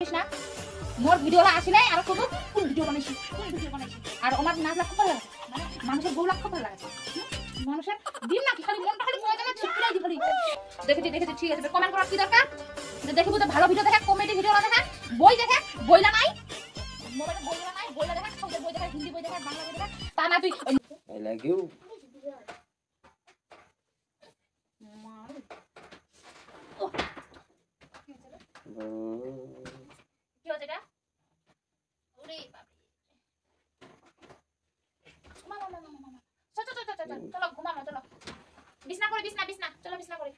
করিস না মোর ভিডিওলা আসিলে আর কত কোন ভিডিও বানাইছি আর আমার নাচ লাখ ভালো লাগে মানে মানুষের বউ লাখ ভালো লাগে মানুষের দিন না খালি মনটা খালি মজা না ছিটকিলাই দি খালি দেখেছি ঠিক আছে কমেন্ট করার কি দরকার দেখি বুঝে ভালো ভিডিও দেখে কমেডি ভিডিও না দেখে বই দেখে বইলা নাই মোবাইলে বইলা নাই বইলা দেখে সৌদের বই দেখে হিন্দি বই দেখে বাংলা বই দেখে তা না তুই আই লাইক ইউ কি হচ্ছে এটা ওরে বাপ মামা চলো ঘুমানো চলো বিছনা করে বিছনা চলো বিছনা করে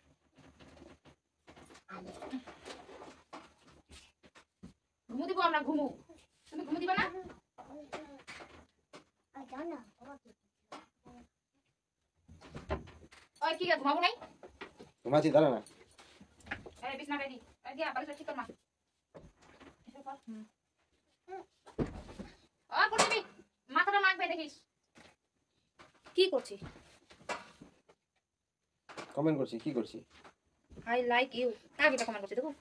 ঘুমু দিব আমরা ঘুমু তুমি ঘুমু দিবা না ওই কি ঘুমাবো নাই ঘুমাচ্ছি দাঁড়া না এই বিছনা রেডি এই দিয়া বালিশ ঠিক কর মা এসে কর করবি মাথাটা লাগবে দেখিস কি করছিস কমেন্ট করছি কি করছি আই লাইক ইউ কাকে কমেন্ট করছিস দেখো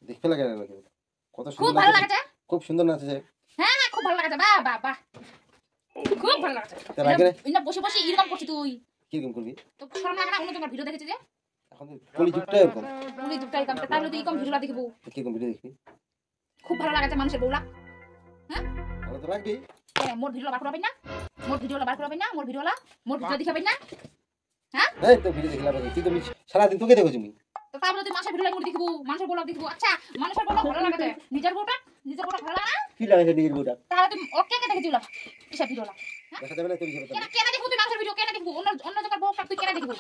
দেখতে লাগে না নাকি কত খুব সুন্দর ভালো লাগছে খুব সুন্দর নাচছে হ্যাঁ খুব ভালো লাগছে বাহ খুব ভালো লাগছে তার আগে ইনা বসে এরকম করছিস তুই কি রকম করবি তো শরম লাগে না অন্য তোমার ভিডিও দেখেছিস যে এখন কলি যুগটা এরকম পুরি দুটাই কাম তাহলে তুই কম ভিডিও দেখবো কি রকম ভিডিও দেখবি খুব ভালো লাগছে মানুষের বউলা হ্যাঁ ভালো তো লাগবে মোর ভিডিও বার করবেন না মোর ভিডিও দেখাবেন না হ্যাঁ এই তো ভিডিও দেখলা তুই তো সারা দিন তোকে দেখো তুমি তো তারপরে তুই মাসের ভিডিও মুড়ি দেখবো মানুষের বউলা দেখবো আচ্ছা মানুষের বউলা ভালো লাগে নিজের বউটা ভালো লাগে না কি লাগে নিজের বউটা তাহলে তুই ওকে কে দেখেছিস এসব ভিডিওলা দেখা যাবে না তুই হিসেবে কেন দেখবো তুই মানুষের ভিডিও কেন দেখবো অন্য জনের বউ তুই কেন দেখবো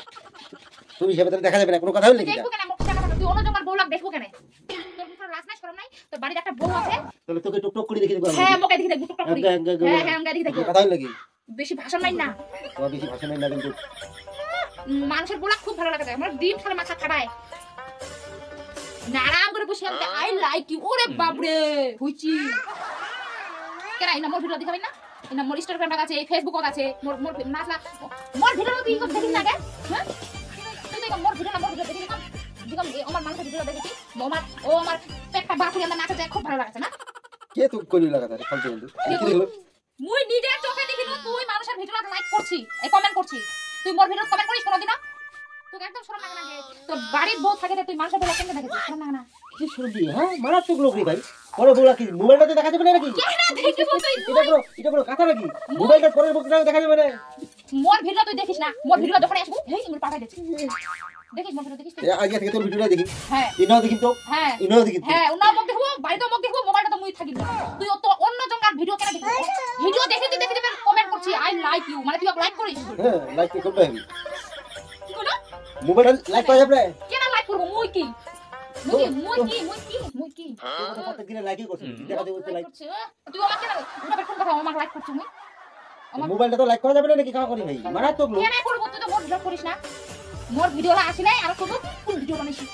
তুই হিসেবে দেখা যাবে না কোনো কথা হইলে কি দেখবো কেন তুই অন্য জনের বউ দেখবো কেন তোর ভিতরে লাজ নাই শরম নাই তোর বাড়িতে একটা বউ আছে তাহলে তোকে টুকটুক করে দেখে দেব হ্যাঁ মোকে দেখে দেখবো টুকটুক করে হ্যাঁ দেখে দেখবো কথা হইলে কি বেশি ভাষণ নাই না তো বেশি ভাষণ নাই না কিন্তু মানুষের বউ খুব ভালো লাগে আমার ডিম খালে মাথা খাড়ায় আরাম করে বসে আমি আই লাইক ইউ ওরে বাপ রে হইছি কেন এই নম্বর ভিডিও দেখাবেন না এই নম্বর ইনস্টাগ্রাম আছে ফেসবুক আছে মোর নাচলা মোর ভিডিও তুই কম দেখিস না কে হ্যাঁ তুই তো মোর ভিডিও দেখিস না দিগম আমার মানুষের ভিডিও দেখেছি আমার পেটটা বাপুরি আমরা নাচে যায় খুব ভালো লাগছে না কে তো কলি লাগা তারে ফালতু বন্ধু কি দেখলো মুই নিজের চোখে দেখিলো তুই মানুষের ভিডিও লাইক করছিস এই কমেন্ট করছিস তুই মোর ভিডিও কমেন্ট করিস কোনদিন না তোকে একদম শরম লাগে না তোর বাড়ির বউ থাকে তুই মানুষের ভিডিও কেন দেখিস শরম লাগে না কি শুনবি হ্যাঁ মারাত্মক লোক রে ভাই বড় বউলা কি মোবাইলটাতে দেখা যাবে না নাকি কেন দেখিস তুই এটা বড় কথা নাকি মোবাইলটা পরের বক্তৃতা দেখা যাবে না মোর ভিডিও তুই দেখিস না মোর ভিডিও যখন আসবো হেই মোর পাঠাই দিছিস দেখিস মোর ভিডিও দেখিস আগে থেকে তোর ভিডিওটা দেখি হ্যাঁ ইনাও দেখি তো হ্যাঁ ইনাও দেখি হ্যাঁ ওনাও মুখ দেখবো বাড়িতে মুখ দেখবো মোবাইলটা তো মুই থাকি তুই তো অন্য জনের ভিডিও কেন দেখিস ভিডিও দেখে তুই দেখে কমেন্ট করছিস আই লাইক ইউ মানে তুই লাইক করিস হ্যাঁ লাইক করবে আমি কি বলো মোবাইল লাইক করা যাবে কেন লাইক করব মুই কি কত দিনে লাইকই করছিস দেখা দেব তো লাইক তুই আমাকে কেন ওটা বের কথা আমাকে লাইক করছিস মুই মোবাইলটা তো লাইক করা যাবে না নাকি কাজ করি ভাই মারাত্মক লোক কেন করব তুই তো মোর ভিডিও করিস না মোর ভিডিওলা আসিলে আর কত কোন ভিডিও বানাইছি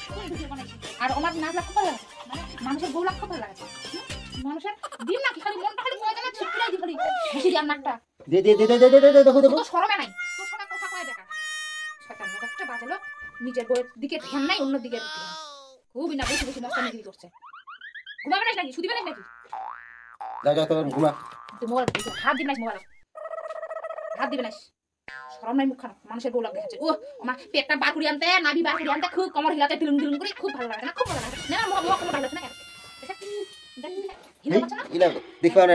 আর আমার নাচ লাখ ভালো লাগে মানে মানুষের বউ লাখ ভালো লাগে মানুষের দিন না খালি মনটা খালি মজা না ছিটকিলাই দি খালি বেশি দিন নাকটা দে দেখো তো শরমে নাই তোর সঙ্গে কথা কয় দেখা শয়তান লোক একটা বাজালো নিজের বউয়ের দিকে ধ্যান নাই অন্য দিকে খুবই না বেশি মস্তানি করছে ঘুমাবে না নাকি শুধিবে নাকি যা তোর ঘুমা তুই মোবাইল হাত দিবি না মোবাইল হাত দিবি না শরম নাই মুখ খারাপ মানুষের বউ দেখাচ্ছে ও আমার পেটটা বার করে আনতে নাভি বার করে আনতে খুব কমর হিলাতে দিলুম করে খুব ভালো লাগে না খুব ভালো লাগে না মোহ মোহ ভালো লাগে না ইলা দেখবা না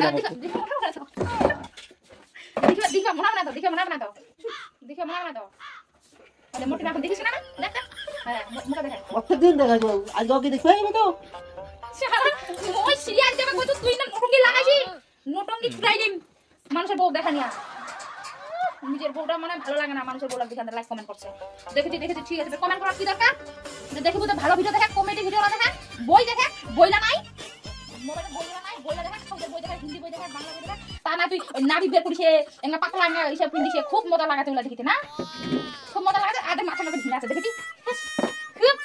দেখবা মনে না তো আরে মোটি না দেখিস না দেখ হ্যাঁ মুখ দেখা প্রত্যেকদিন দেখা যাও আজ ওকে দেখবা আমি তো ওই সিরিয়াল দেবে কই তুই না নটঙ্গি লাগাইছিস নটঙ্গি ছুটাই দিম মানুষের বউ দেখা নিয়া নিজের বউটা মানে ভালো লাগে না মানুষের বউ দেখে লাইক কমেন্ট করছে দেখেছি ঠিক আছে কমেন্ট করার কি দরকার দেখি বুঝে ভালো ভিডিও দেখে কমেডি ভিডিও না দেখে বই দেখে বইলা নাই মোবাইলে বইলা দেখে সৌদের বই দেখে হিন্দি বই দেখে বাংলা বই দেখে তা না তুই নাভি বের করিস এঙ্গা পাতলা এঙ্গা এইসব পিন্দিছে খুব মজা লাগাতে ওলা দেখিতে না খুব মজা লাগাতে আদে মাথা ভিড় আছে দেখেছি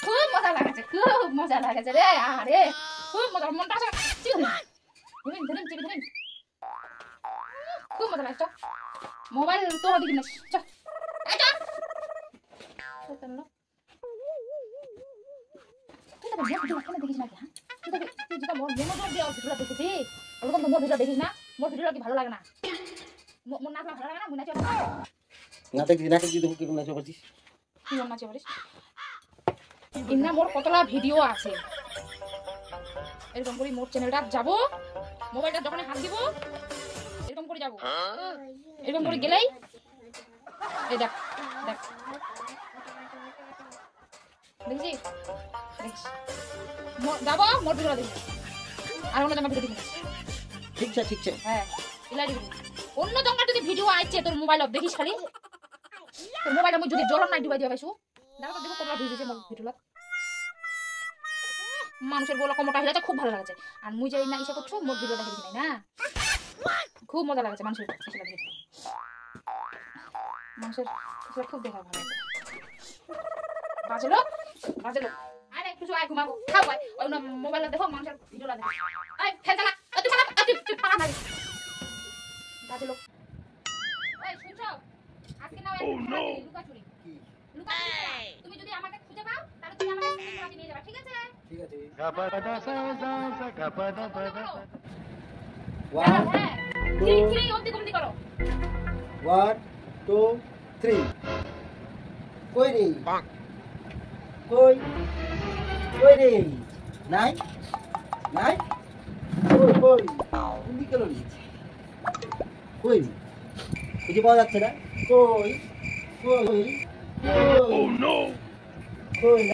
খুব মজা লাগাছে রে আরে খুব মজা মনটা আছে ধরিম খুব মজা লাগছে মোবাইল তো দেখি না চল তুই তো দেখিস না মনোযোগ দিয়ে ওর ভিডিওটা দেখেছি ওরকম তো মোর ভিডিও দেখিস না মোর ভিডিওটা কি ভালো লাগে না মোর নাচ ভালো লাগে না মুই নাচি নাটক দিয়ে দেখো কিরকম নাচো করছিস। কি মোর নাচি পারিস ইন্না মোর কতলা ভিডিও আছে এরকম করে মোর চ্যানেলটা যাব মোবাইলটা যখন হাত দিব এরকম করে যাব এরকম করে গেলেই এই দেখ দেখ দেখছিস দেখিস যাবো মোর ভিডিও দেখি আর অন্য জায়গা ভিডিও দেখি ঠিক আছে হ্যাঁ ইলাইডি অন্য জায়গা যদি ভিডিও আইছে তোর মোবাইল দেখিস খালি তোর মোবাইল আমি যদি জ্বলন নাই ডুবাই দিয়া পাইছো দেখো তো দেখো কতটা ভিডিও দিছে মোর ভিডিওটা মানুষের বলা কমটা হইছে খুব ভালো লাগছে আর মুই যাই না ইচ্ছা করছো মোর ভিডিওটা দেখি নাই না খুব মজা লাগছে মানুষের আসলে ভিডিও মানুষের আসলে খুব দেখা ভালো লাগছে বাজলো আরে একটু আয় ঘুমাবো খাও ভাই ওই না মোবাইলে দেখো মানুষের ভিডিওটা দেখো আয় ফেল চালা তুই পালা না বাজলো এই শুনছো আজকে না লুকাচুরি তুমি যদি আমাকে খুঁজে পাও তাহলে তুমি আমাকে সাথে নিয়ে যাবে ঠিক আছে হ্যাঁ 3 অবধি কমতি করো 1 2 3 কই রে কই রে নাই কই বন্দি কেন নি কই খুঁজে পাওয়া যাচ্ছে না কই কই কই